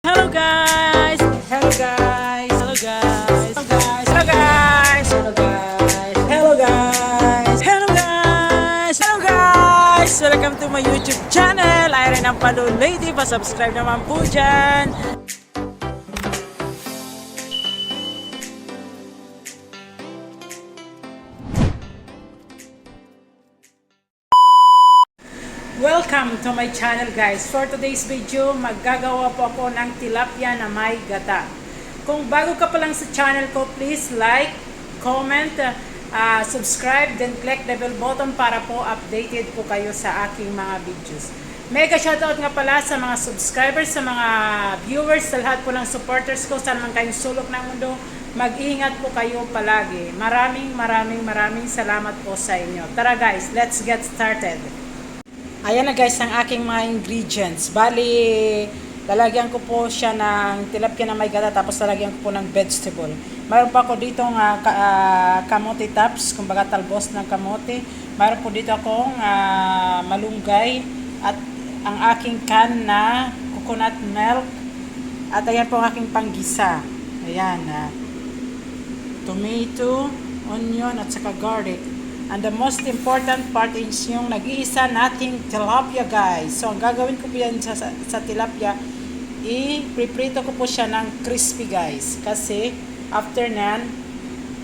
Hello guys! Hello guys! Hello guys! Hello guys! Hello guys! Hello guys! Hello guys! Hello guys! Hello guys! Welcome to my YouTube channel! Irene ang Padon Lady. Pa-subscribe naman po dyan. Welcome to my channel guys. For today's video, maggagawa po ako ng tilapia na may gata. Kung bago ka pa lang sa channel ko, please like, comment, subscribe, then click the bell button para po updated po kayo sa aking mga videos. Mega shoutout nga pala sa mga subscribers, sa mga viewers, sa lahat po ng supporters ko, saan man kayong sulok ng mundo. Mag-iingat po kayo palagi. Maraming salamat po sa inyo. Tara guys, let's get started. Ayan na guys ang aking mga ingredients. Bali, lalagyan ko po siya ng tilapia na may gata, tapos lalagyan ko po ng vegetable. Mayroon pa ako dito ng kamote tops, kumbaga talbos ng kamote. Mayroon po dito akong malunggay at ang aking can na coconut milk. At ayan po ang aking panggisa. Ayan, tomato, onion at saka garlic. And the most important part is yung nag-iisa nating tilapia guys. So ang gagawin ko po yan sa tilapia, i-preprito ko po siya ng crispy guys. Kasi after nan,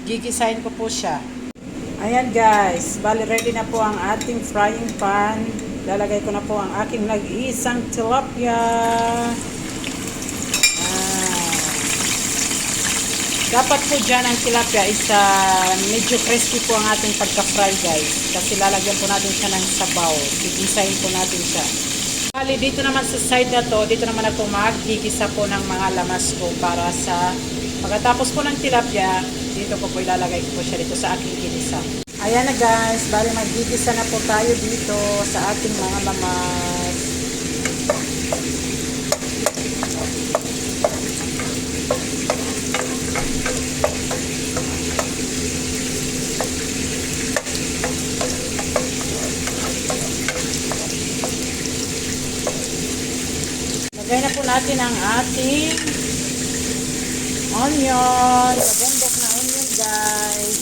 gigisahin ko po siya. Ayan guys, bali ready na po ang ating frying pan. Lalagay ko na po ang aking nag-iisang tilapia. Dapat po dyan ang tilapia is medyo crispy po ang ating pagka-fry guys. Kasi lalagyan po natin siya ng sabaw. Gigisahin po natin siya. Bali dito naman sa side na to, dito naman ako mag-gigisa po ng mga lamas ko para sa pagkatapos po ng tilapia, dito ko po ilalagay ko po siya dito sa aking ginisa. Ayan na guys, bali mag-gigisa na po tayo dito sa ating mga lamas. Lagay na po natin ang ating onion. Kabundok na onion guys.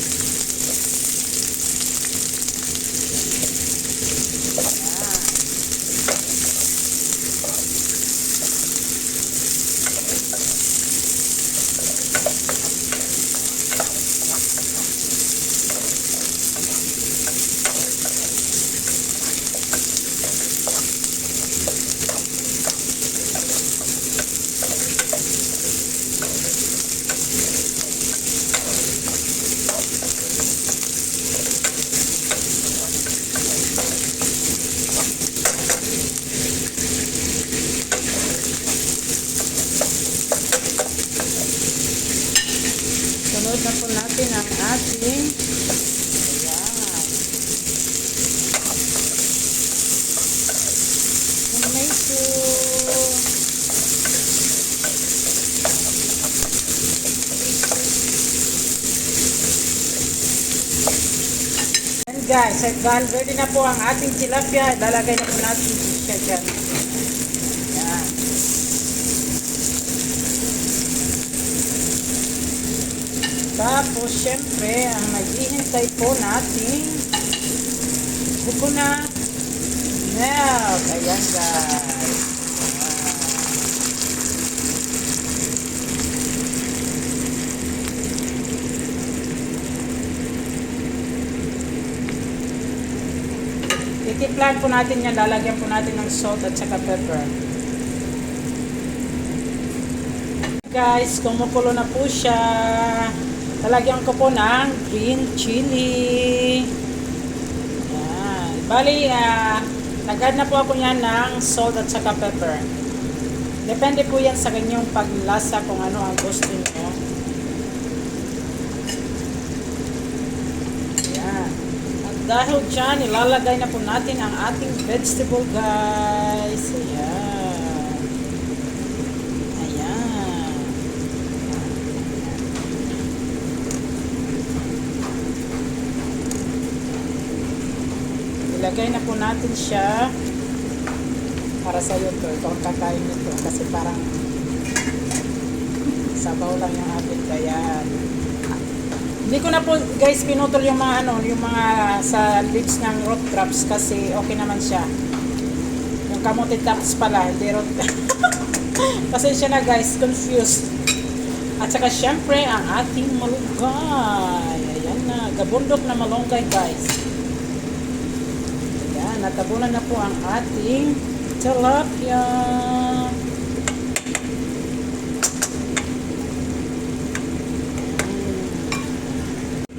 Sunod na po natin ang ating tomato. And guys, ready na po ang ating tilapia. Lalagay na po natin siya dyan. Ayan. Tapos, syempre, ang maghihintay po natin coconut milk. Ayan, guys. Titimplan po natin yan. Lalagyan po natin ng salt at saka pepper. Guys, kumukulo na po siya. Lalagyan ko po ng green chili. Ayan. Bali, nag-add na po ako yan ng salt at saka pepper. Depende po yan sa kanyang paglasa kung ano ang gusto nyo. Ayan. At dahil dyan, ilalagay na po natin ang ating vegetable guys. Ayan. Ilagay na po natin siya para sa iyo to. Ito ang kakain nito kasi parang Sabaw lang yung atin. Kaya, hindi ko na po guys pinutol yung mga yung mga sa leaves ng root crops kasi okay naman siya. Yung kamote tops pala, hindi root. Pasensya na guys, confused. At saka syempre ang ating malunggay. Ayan na, gabundok na malunggay guys. Ayan, natabunan na po ang ating tilapia.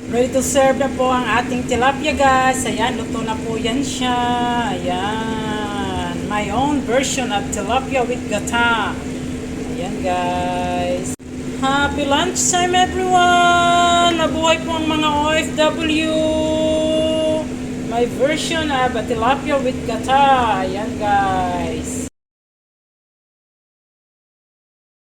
Ready to serve na po ang ating tilapia guys. Ayan, luto na po yan siya. Ayan, my own version of tilapia with gata. Ayan guys. Happy lunchtime everyone! Mabuhay po ang mga OFW! My version of tilapia with gata. Ayan guys.